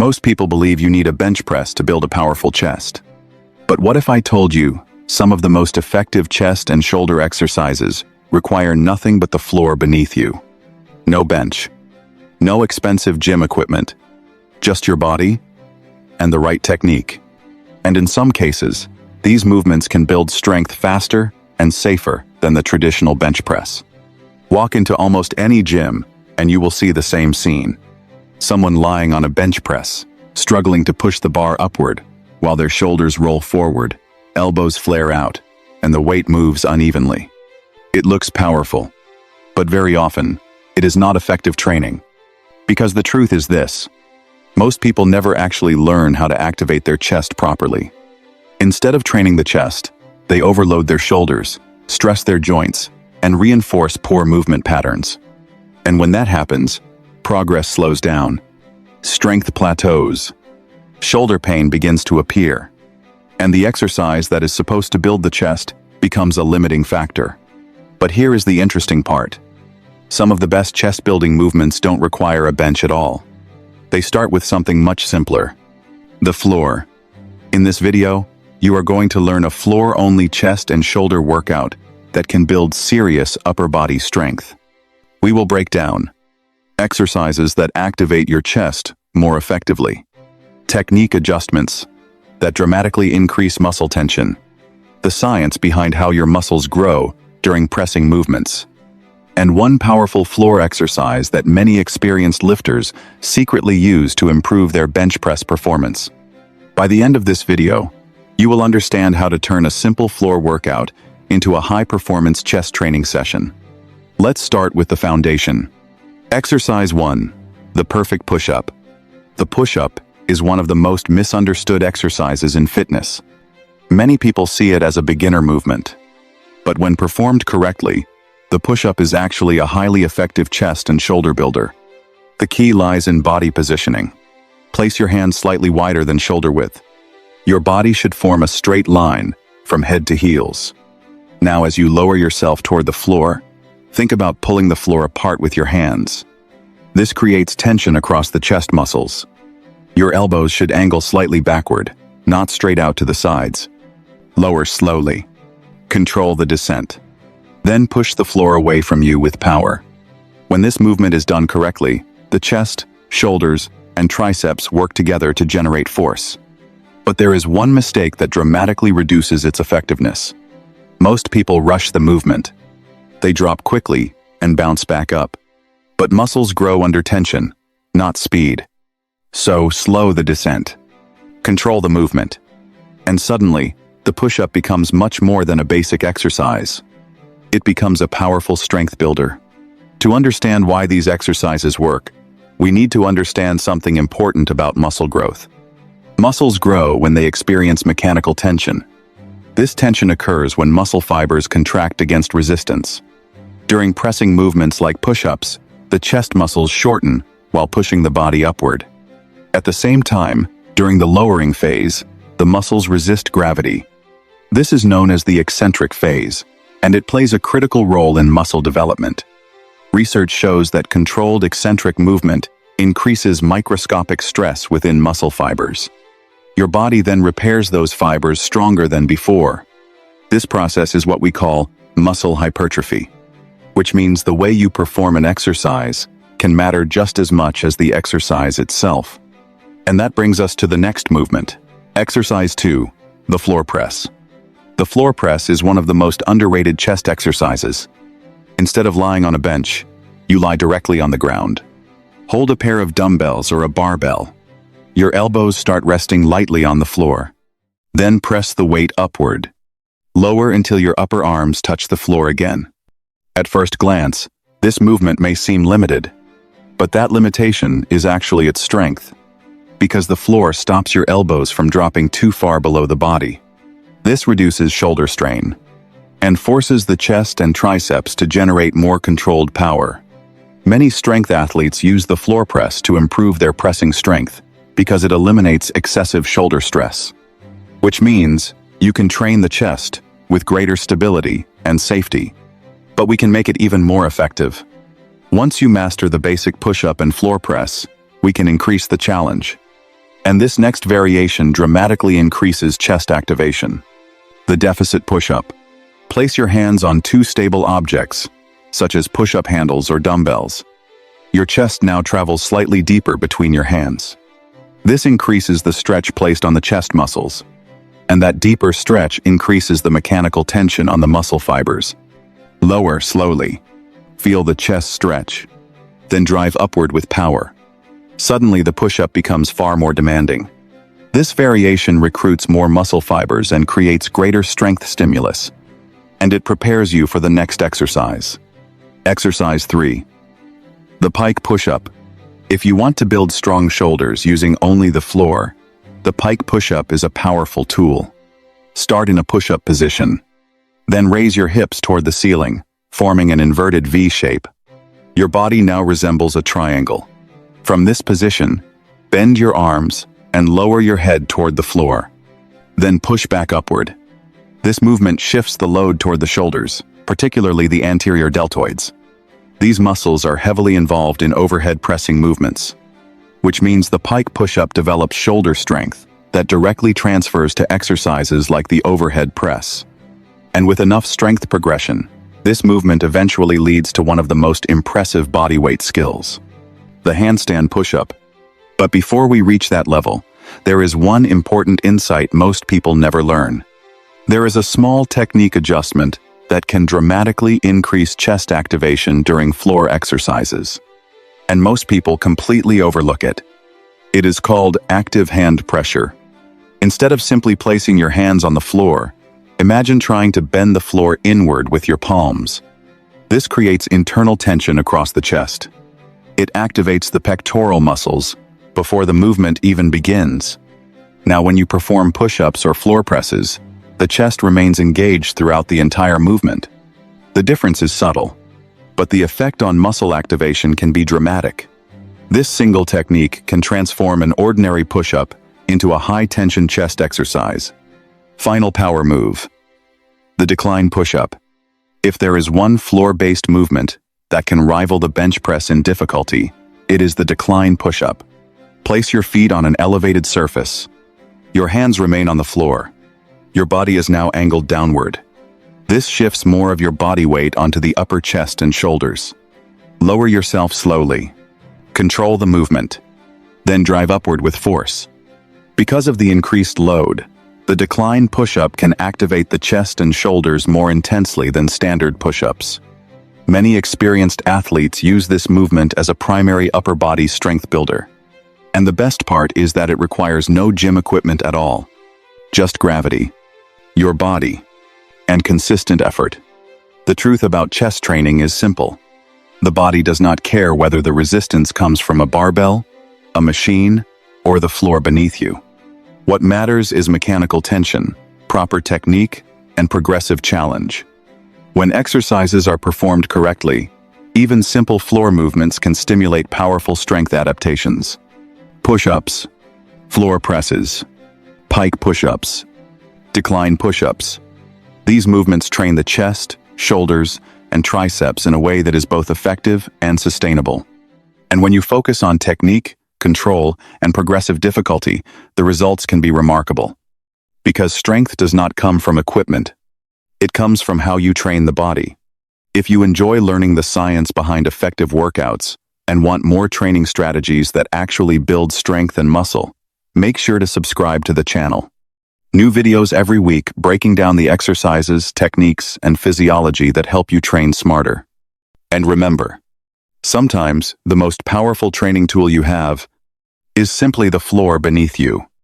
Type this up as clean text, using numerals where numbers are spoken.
Most people believe you need a bench press to build a powerful chest. But what if I told you some of the most effective chest and shoulder exercises require nothing but the floor beneath you? No bench, no expensive gym equipment, just your body and the right technique. And in some cases, these movements can build strength faster and safer than the traditional bench press. Walk into almost any gym and you will see the same scene. Someone lying on a bench press, struggling to push the bar upward, while their shoulders roll forward, elbows flare out, and the weight moves unevenly. It looks powerful, but very often, it is not effective training. Because the truth is this: most people never actually learn how to activate their chest properly. Instead of training the chest, they overload their shoulders, stress their joints, and reinforce poor movement patterns. And when that happens, progress slows down, strength plateaus, shoulder pain begins to appear, and the exercise that is supposed to build the chest becomes a limiting factor. But here is the interesting part. Some of the best chest-building movements don't require a bench at all. They start with something much simpler: the floor. In this video, you are going to learn a floor-only chest and shoulder workout that can build serious upper body strength. We will break down exercises that activate your chest more effectively, technique adjustments that dramatically increase muscle tension, the science behind how your muscles grow during pressing movements, and one powerful floor exercise that many experienced lifters secretly use to improve their bench press performance. By the end of this video, you will understand how to turn a simple floor workout into a high-performance chest training session. Let's start with the foundation. Exercise 1. The perfect push-up. The push-up is one of the most misunderstood exercises in fitness. Many people see it as a beginner movement. But when performed correctly, the push-up is actually a highly effective chest and shoulder builder. The key lies in body positioning. Place your hands slightly wider than shoulder width. Your body should form a straight line from head to heels. Now, as you lower yourself toward the floor, think about pulling the floor apart with your hands. This creates tension across the chest muscles. Your elbows should angle slightly backward, not straight out to the sides. Lower slowly. Control the descent. Then push the floor away from you with power. When this movement is done correctly, the chest, shoulders, and triceps work together to generate force. But there is one mistake that dramatically reduces its effectiveness. Most people rush the movement. They drop quickly and bounce back up. But muscles grow under tension, not speed. So slow the descent. Control the movement. And suddenly, the push-up becomes much more than a basic exercise. It becomes a powerful strength builder. To understand why these exercises work, we need to understand something important about muscle growth. Muscles grow when they experience mechanical tension. This tension occurs when muscle fibers contract against resistance. During pressing movements like push-ups, the chest muscles shorten while pushing the body upward. At the same time, during the lowering phase, the muscles resist gravity. This is known as the eccentric phase, and it plays a critical role in muscle development. Research shows that controlled eccentric movement increases microscopic stress within muscle fibers. Your body then repairs those fibers stronger than before. This process is what we call muscle hypertrophy, which means the way you perform an exercise can matter just as much as the exercise itself. And that brings us to the next movement. Exercise 2, the floor press. The floor press is one of the most underrated chest exercises. Instead of lying on a bench, you lie directly on the ground. Hold a pair of dumbbells or a barbell. Your elbows start resting lightly on the floor. Then press the weight upward. Lower until your upper arms touch the floor again. At first glance, this movement may seem limited, but that limitation is actually its strength, because the floor stops your elbows from dropping too far below the body. This reduces shoulder strain and forces the chest and triceps to generate more controlled power. Many strength athletes use the floor press to improve their pressing strength because it eliminates excessive shoulder stress, which means you can train the chest with greater stability and safety. But we can make it even more effective. Once you master the basic push-up and floor press, we can increase the challenge. And this next variation dramatically increases chest activation. The deficit push-up. Place your hands on two stable objects, such as push-up handles or dumbbells. Your chest now travels slightly deeper between your hands. This increases the stretch placed on the chest muscles, and that deeper stretch increases the mechanical tension on the muscle fibers. Lower slowly. Feel the chest stretch. Then drive upward with power. Suddenly the push-up becomes far more demanding. This variation recruits more muscle fibers and creates greater strength stimulus. And it prepares you for the next exercise. Exercise 3. The pike push-up. If you want to build strong shoulders using only the floor, the pike push-up is a powerful tool. Start in a push-up position. Then raise your hips toward the ceiling, forming an inverted V shape. Your body now resembles a triangle. From this position, bend your arms and lower your head toward the floor. Then push back upward. This movement shifts the load toward the shoulders, particularly the anterior deltoids. These muscles are heavily involved in overhead pressing movements, which means the pike push-up develops shoulder strength that directly transfers to exercises like the overhead press. And with enough strength progression, this movement eventually leads to one of the most impressive bodyweight skills, the handstand push-up. But before we reach that level, there is one important insight most people never learn. There is a small technique adjustment that can dramatically increase chest activation during floor exercises. And most people completely overlook it. It is called active hand pressure. Instead of simply placing your hands on the floor, imagine trying to bend the floor inward with your palms. This creates internal tension across the chest. It activates the pectoral muscles before the movement even begins. Now, when you perform push-ups or floor presses, the chest remains engaged throughout the entire movement. The difference is subtle, but the effect on muscle activation can be dramatic. This single technique can transform an ordinary push-up into a high-tension chest exercise. Final power move. The decline push-up. If there is one floor-based movement that can rival the bench press in difficulty, it is the decline push-up. Place your feet on an elevated surface. Your hands remain on the floor. Your body is now angled downward. This shifts more of your body weight onto the upper chest and shoulders. Lower yourself slowly. Control the movement. Then drive upward with force. Because of the increased load, the decline push-up can activate the chest and shoulders more intensely than standard push-ups. Many experienced athletes use this movement as a primary upper body strength builder. And the best part is that it requires no gym equipment at all. Just gravity, your body, and consistent effort. The truth about chest training is simple. The body does not care whether the resistance comes from a barbell, a machine, or the floor beneath you. What matters is mechanical tension, proper technique, and progressive challenge. When exercises are performed correctly, even simple floor movements can stimulate powerful strength adaptations. Push-ups, floor presses, pike push-ups, decline push-ups. These movements train the chest, shoulders, and triceps in a way that is both effective and sustainable. And when you focus on technique, control, and progressive difficulty, the results can be remarkable. Because strength does not come from equipment. It comes from how you train the body. If you enjoy learning the science behind effective workouts and want more training strategies that actually build strength and muscle, make sure to subscribe to the channel. New videos every week breaking down the exercises, techniques, and physiology that help you train smarter. And remember, sometimes the most powerful training tool you have is simply the floor beneath you.